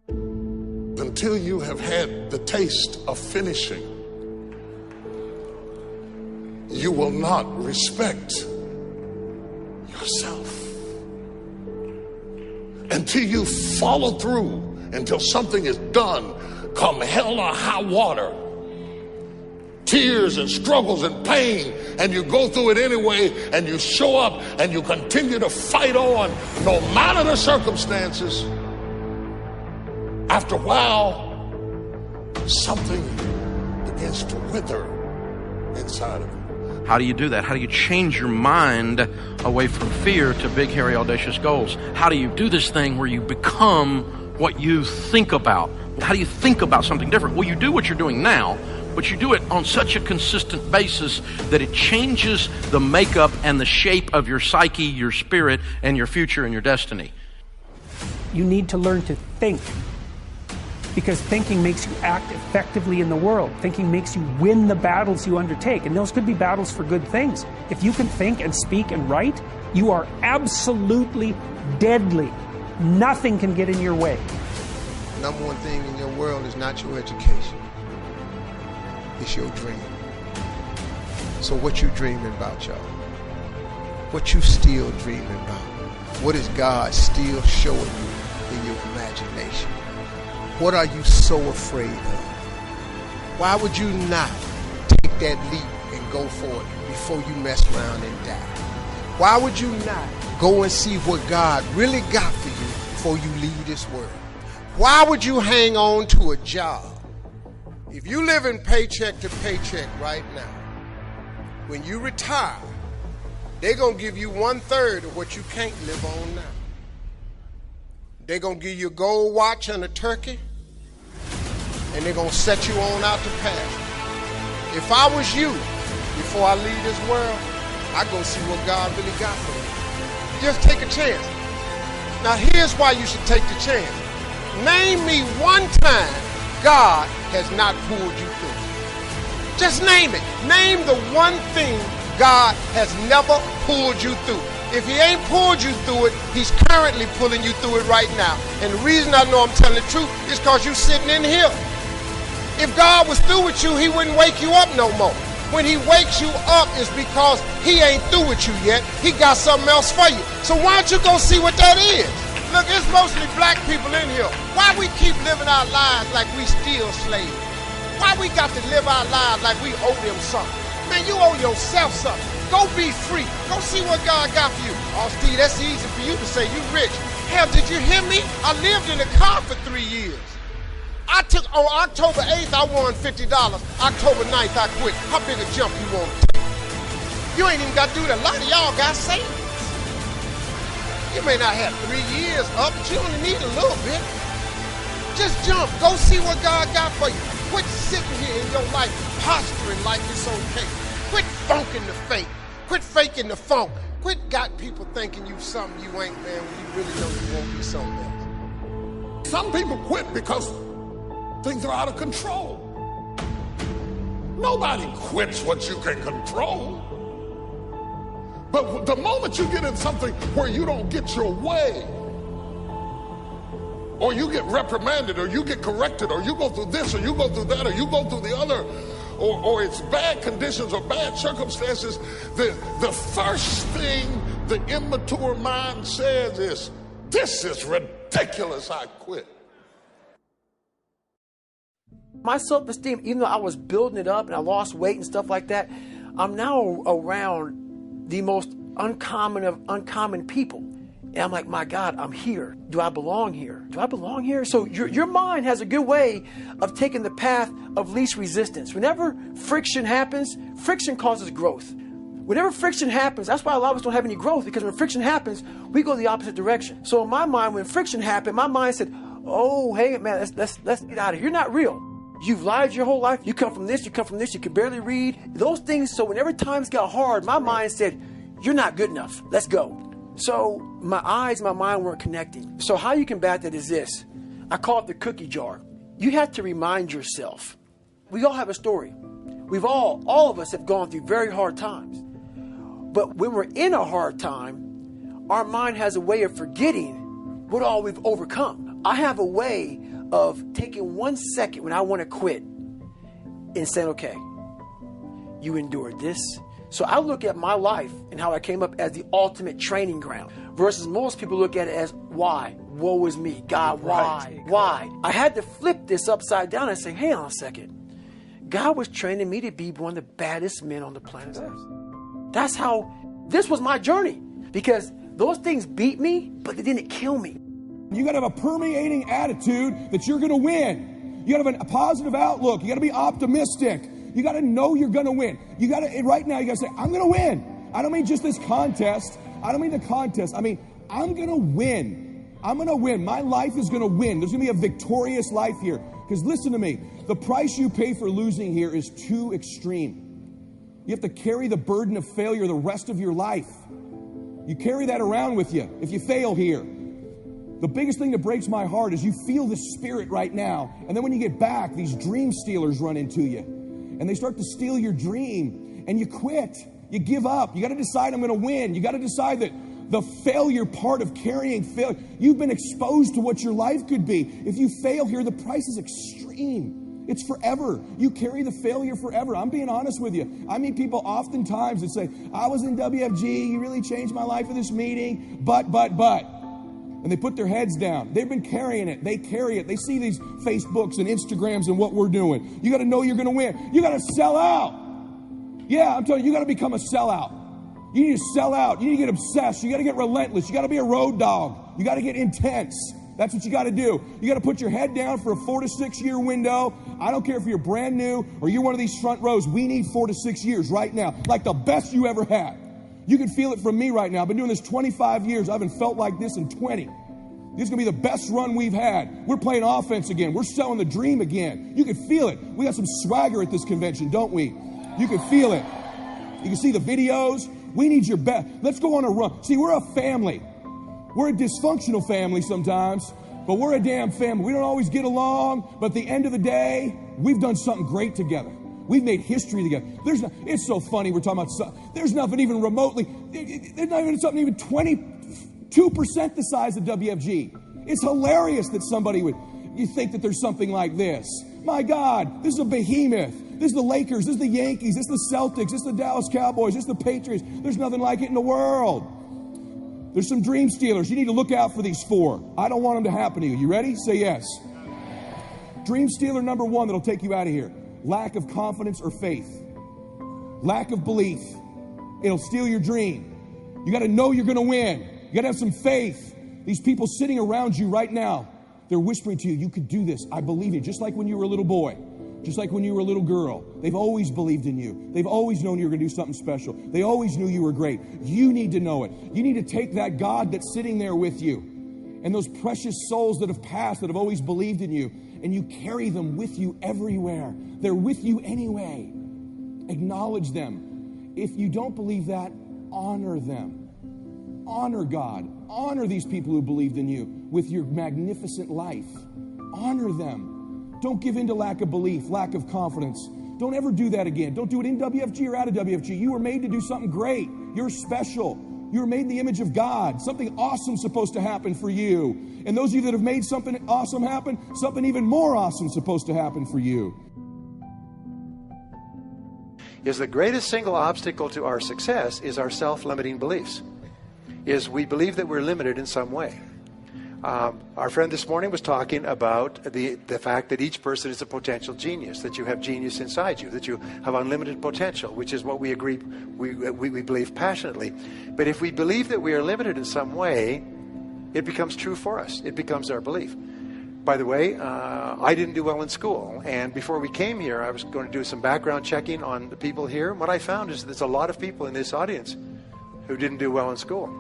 Until you have had the taste of finishing, you will not respect yourself. Until you follow through, until something is done, come hell or high water, tears and struggles and pain, and you go through it anyway, and you show up and you continue to fight on no matter the circumstances. After a while, something begins to wither inside of you. How do you do that? How do you change your mind away from fear to big, hairy, audacious goals? How do you do this thing where you become what you think about? How do you think about something different? Well, you do what you're doing now, but you do it on such a consistent basis that it changes the makeup and the shape of your psyche, your spirit, and your future and your destiny. You need to learn to think, because thinking makes you act effectively in the world. Thinking makes you win the battles you undertake, and those could be battles for good things. If you can think and speak and write, you are absolutely deadly. Nothing can get in your way. Number one thing in your world is not your education. It's your dream. So what you dreaming about, y'all? What you still dreaming about? What is God still showing you in your imagination? What are you so afraid of? Why would you not take that leap and go for it before you mess around and die? Why would you not go and see what God really got for you before you leave this world? Why would you hang on to a job? If you live in paycheck to paycheck right now, when you retire, they're going to give you 1/3 of what you can't live on now. They're going to give you a gold watch and a turkey, and they're going to set you on out to pasture. If I was you, before I leave this world, I'd go see what God really got for me. Just take a chance. Now here's why you should take the chance. Name me one time God has not pulled you through. Just name it. Name the one thing God has never pulled you through. If he ain't pulled you through it, he's currently pulling you through it right now. And the reason I know I'm telling the truth is because you're sitting in here. If God was through with you, he wouldn't wake you up no more. When he wakes you up, it's because he ain't through with you yet. He got something else for you. So why don't you go see what that is? Look, it's mostly black people in here. Why we keep living our lives like we still slaves? Why we got to live our lives like we owe them something? Man, you owe yourself something. Go be free. Go see what God got for you. Oh, Steve, that's easy for you to say. You rich. Hell, did you hear me? I lived in a car for 3 years. On October 8th, I won $50. October 9th, I quit. How big a jump you want to take? You ain't even got to do that. A lot of y'all got savings. You may not have 3 years up, but you only need a little bit. Just jump. Go see what God got for you. Quit sitting here in your life posturing like it's okay. Quit funking the fake. Quit faking the funk. Quit got people thinking you something you ain't, man, when you really know you won't be something else. Some people quit because things are out of control. Nobody quits what you can control. But the moment you get in something where you don't get your way, or you get reprimanded, or you get corrected, or you go through this, or you go through that, or you go through the other, or it's bad conditions or bad circumstances, the first thing the immature mind says is, this is ridiculous, I quit. My self-esteem, even though I was building it up and I lost weight and stuff like that, I'm now around the most uncommon of uncommon people. And I'm like, my God, I'm here. Do I belong here? Do I belong here? So your mind has a good way of taking the path of least resistance. Whenever friction happens, friction causes growth. Whenever friction happens, that's why a lot of us don't have any growth, because when friction happens, we go the opposite direction. So in my mind, when friction happened, my mind said, oh, hey, man, let's get out of here. You're not real. You've lied your whole life. You come from this, you come from this, you can barely read. Those things, so whenever times got hard, my mind said, you're not good enough. Let's go. So my eyes, my mind weren't connecting. So how you combat that is this. I call it the cookie jar. You have to remind yourself. We all have a story. We've all of us have gone through very hard times. But when we're in a hard time, our mind has a way of forgetting what all we've overcome. I have a way of taking 1 second when I want to quit and saying, okay, you endured this. So I look at my life and how I came up as the ultimate training ground versus most people look at it as why? Woe is me. God, why? Why? I had to flip this upside down and say, hang on a second. God was training me to be one of the baddest men on the planet Earth. That's how, this was my journey. Because those things beat me, but they didn't kill me. You got to have a permeating attitude that you're going to win. You got to have a positive outlook. You got to be optimistic. You got to know you're going to win. You got to, right now, you got to say, I'm going to win. I don't mean just this contest. I don't mean the contest. I mean, I'm going to win. I'm going to win. My life is going to win. There's going to be a victorious life here. Because listen to me, the price you pay for losing here is too extreme. You have to carry the burden of failure the rest of your life. You carry that around with you if you fail here. The biggest thing that breaks my heart is you feel the spirit right now. And then when you get back, these dream stealers run into you. And they start to steal your dream. And you quit. You give up. You got to decide I'm going to win. You got to decide that the failure part of carrying failure, you've been exposed to what your life could be. If you fail here, the price is extreme. It's forever. You carry the failure forever. I'm being honest with you. I meet people oftentimes that say, I was in WFG, you really changed my life at this meeting, but. And they put their heads down. They've been carrying it. They carry it. They see these Facebooks and Instagrams and what we're doing. You got to know you're going to win. You got to sell out. Yeah, I'm telling you, you got to become a sellout. You need to sell out. You need to get obsessed. You got to get relentless. You got to be a road dog. You got to get intense. That's what you got to do. You got to put your head down for a 4 to 6 year window. I don't care if you're brand new or you're one of these front rows. We need 4 to 6 years right now, like the best you ever had. You can feel it from me right now. I've been doing this 25 years. I haven't felt like this in 20. This is going to be the best run we've had. We're playing offense again. We're selling the dream again. You can feel it. We got some swagger at this convention, don't we? You can feel it. You can see the videos. We need your best. Let's go on a run. See, we're a family. We're a dysfunctional family sometimes, but we're a damn family. We don't always get along, but at the end of the day, we've done something great together. We've made history together. It's so funny we're talking about, there's nothing even remotely, there's not even something even 22% the size of WFG. It's hilarious that somebody you think that there's something like this. My God, this is a behemoth. This is the Lakers, this is the Yankees, this is the Celtics, this is the Dallas Cowboys, this is the Patriots. There's nothing like it in the world. There's some dream stealers. You need to look out for these 4. I don't want them to happen to you. You ready? Say yes. Dream stealer number 1 that'll take you out of here. Lack of confidence or faith. Lack of belief. It'll steal your dream. You got to know you're going to win. You got to have some faith. These people sitting around you right now, they're whispering to you, you could do this. I believe you. Just like when you were a little boy. Just like when you were a little girl. They've always believed in you. They've always known you were going to do something special. They always knew you were great. You need to know it. You need to take that God that's sitting there with you and those precious souls that have passed, that have always believed in you, and you carry them with you everywhere. They're with you anyway. Acknowledge them. If you don't believe that, honor them. Honor God. Honor these people who believed in you with your magnificent life. Honor them. Don't give in to lack of belief, lack of confidence. Don't ever do that again. Don't do it in WFG or out of WFG. You were made to do something great. You're special. You were made in the image of God. Something awesome is supposed to happen for you. And those of you that have made something awesome happen, something even more awesome is supposed to happen for you. Is the greatest single obstacle to our success is our self-limiting beliefs. Is we believe that we're limited in some way. Our friend this morning was talking about the fact that each person is a potential genius, that you have genius inside you, that you have unlimited potential, which is what we agree, we believe passionately. But if we believe that we are limited in some way, it becomes true for us. It becomes our belief. By the way, I didn't do well in school, and before we came here, I was going to do some background checking on the people here. What I found is there's a lot of people in this audience who didn't do well in school.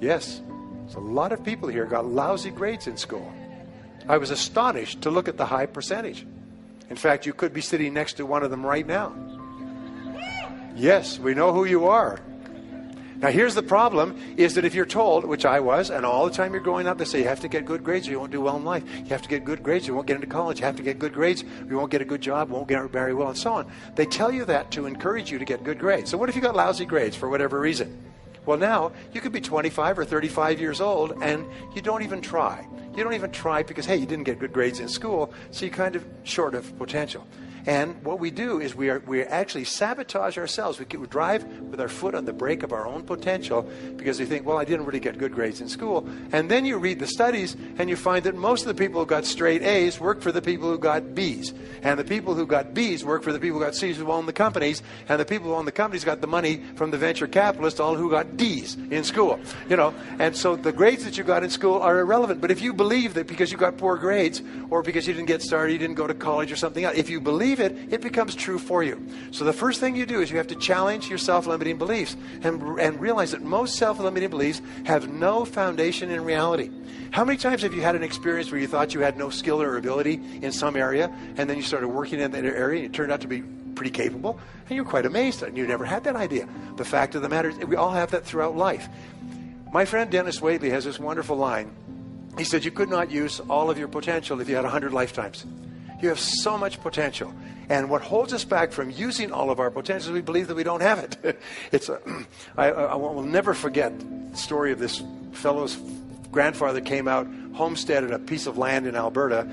Yes. So a lot of people here got lousy grades in school. I was astonished to look at the high percentage. In fact, you could be sitting next to one of them right now. Yes, we know who you are. Now here's the problem, is that if you're told, which I was, and all the time you're growing up, they say you have to get good grades or you won't do well in life. You have to get good grades or you won't get into college. You have to get good grades or you won't get a good job, won't get very well, and so on. They tell you that to encourage you to get good grades. So what if you got lousy grades for whatever reason? Well, now you could be 25 or 35 years old and you don't even try. You don't even try because, hey, you didn't get good grades in school, so you're kind of short of potential. And what we do is we actually sabotage ourselves. We drive with our foot on the brake of our own potential because we think, well, I didn't really get good grades in school. And then you read the studies and you find that most of the people who got straight A's work for the people who got B's. And the people who got B's work for the people who got C's who own the companies. And the people who own the companies got the money from the venture capitalists, all who got D's in school. You know, and so the grades that you got in school are irrelevant. But if you believe that because you got poor grades or because you didn't get started, you didn't go to college or something else, if you believe it becomes true for you. So the first thing you do is you have to challenge your self-limiting beliefs and realize that most self-limiting beliefs have no foundation in reality. How many times have you had an experience where you thought you had no skill or ability in some area, and then you started working in that area and it turned out to be pretty capable, and you're quite amazed and you never had that idea? The fact of the matter is we all have that throughout life. My friend Dennis Waitley has this wonderful line. He said, you could not use all of your potential if you had 100 lifetimes. You have so much potential. And what holds us back from using all of our potential is we believe that we don't have it. I will never forget the story of this fellow's grandfather came out, homesteaded a piece of land in Alberta,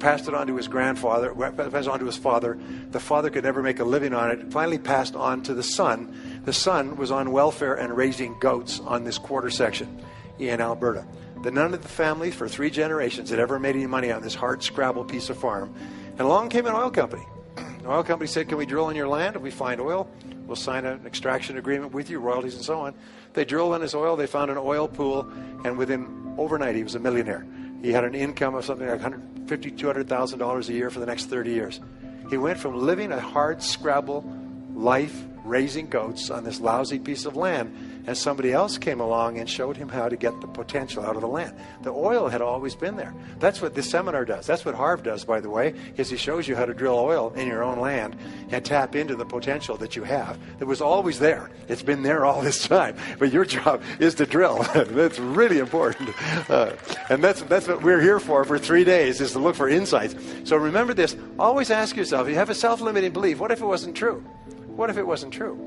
passed it on to his grandfather, passed it on to his father. The father could never make a living on it. Finally passed on to the son. The son was on welfare and raising goats on this quarter section in Alberta. None of the family for 3 generations had ever made any money on this hard scrabble piece of farm. And along came an oil company. The oil company said, can we drill on your land? If we find oil, we'll sign an extraction agreement with you, royalties and so on. They drilled on his oil. They found an oil pool. And within overnight, he was a millionaire. He had an income of something like $150,000, $200,000 a year for the next 30 years. He went from living a hard scrabble life, raising goats on this lousy piece of land, and somebody else came along and showed him how to get the potential out of the land. The oil had always been there. That's what this seminar does. That's what Harv does, by the way, is he shows you how to drill oil in your own land and tap into the potential that you have. It was always there. It's been there all this time. But your job is to drill. That's really important. And that's what we're here for 3 days, is to look for insights. So remember this. Always ask yourself, if you have a self-limiting belief, what if it wasn't true? What if it wasn't true?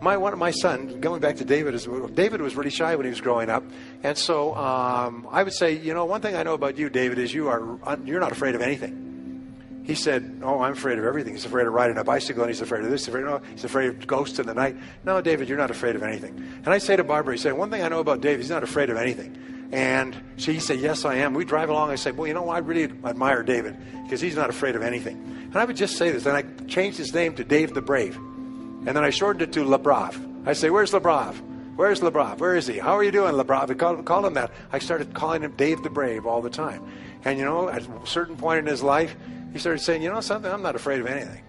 My son, going back to David, David was really shy when he was growing up. And so I would say, you know, one thing I know about you, David, is you're not afraid of anything. He said, oh, I'm afraid of everything. He's afraid of riding a bicycle, and he's afraid of this. He's afraid of ghosts in the night. No, David, you're not afraid of anything. And I say to Barbara, he said, one thing I know about David, he's not afraid of anything. And he said, yes, I am. We drive along. I say, well, you know, I really admire David because he's not afraid of anything. And I would just say this. And I changed his name to Dave the Brave. And then I shortened it to Le Brave. I say, where's Le Brave? Where's Le Brave? Where is he? How are you doing, Le Brave? I called him that. I started calling him Dave the Brave all the time. And, you know, at a certain point in his life, he started saying, you know something, I'm not afraid of anything.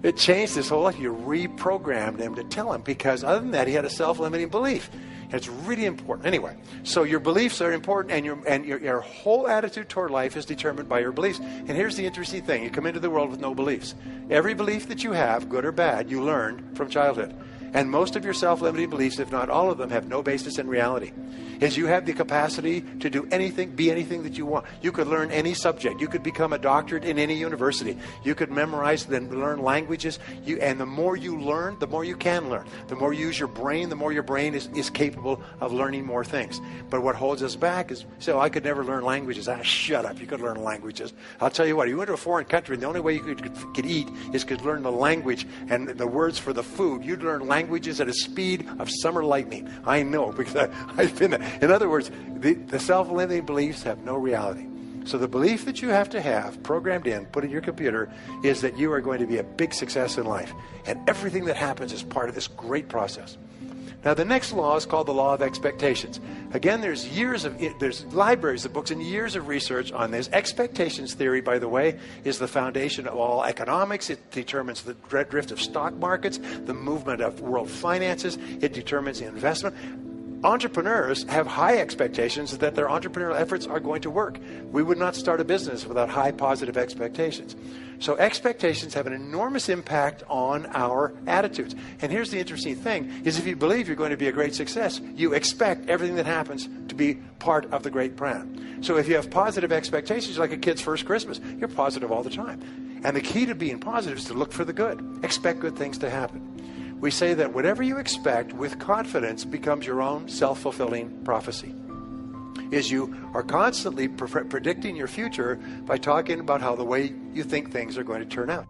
It changed his whole life. You reprogrammed him to tell him, because other than that, he had a self-limiting belief. And it's really important. Anyway, so your beliefs are important, and your whole attitude toward life is determined by your beliefs. And here's the interesting thing. You come into the world with no beliefs. Every belief that you have, good or bad, you learned from childhood. And most of your self-limiting beliefs, if not all of them, have no basis in reality. Is you have the capacity to do anything, be anything that you want. You could learn any subject. You could become a doctorate in any university. You could memorize and learn languages. And the more you learn, the more you can learn. The more you use your brain, the more your brain is capable of learning more things. But what holds us back is, so I could never learn languages. Shut up. You could learn languages. I'll tell you what, you went to a foreign country, and the only way you could eat is could learn the language and the words for the food. You'd learn languages at a speed of summer lightning. I know, because I've been there. In other words, the self-limiting beliefs have no reality. So the belief that you have to have programmed in, put in your computer, is that you are going to be a big success in life. And everything that happens is part of this great process. Now, the next law is called the law of expectations. Again, there's libraries of books and years of research on this. Expectations theory, by the way, is the foundation of all economics. It determines the drift of stock markets, the movement of world finances. It determines the investment. Entrepreneurs have high expectations that their entrepreneurial efforts are going to work. We would not start a business without high positive expectations. So expectations have an enormous impact on our attitudes. And here's the interesting thing, is if you believe you're going to be a great success, you expect everything that happens to be part of the great plan. So if you have positive expectations, like a kid's first Christmas, you're positive all the time. And the key to being positive is to look for the good. Expect good things to happen. we say that whatever you expect with confidence becomes your own self-fulfilling prophecy. Is you are constantly predicting your future by talking about how the way you think things are going to turn out.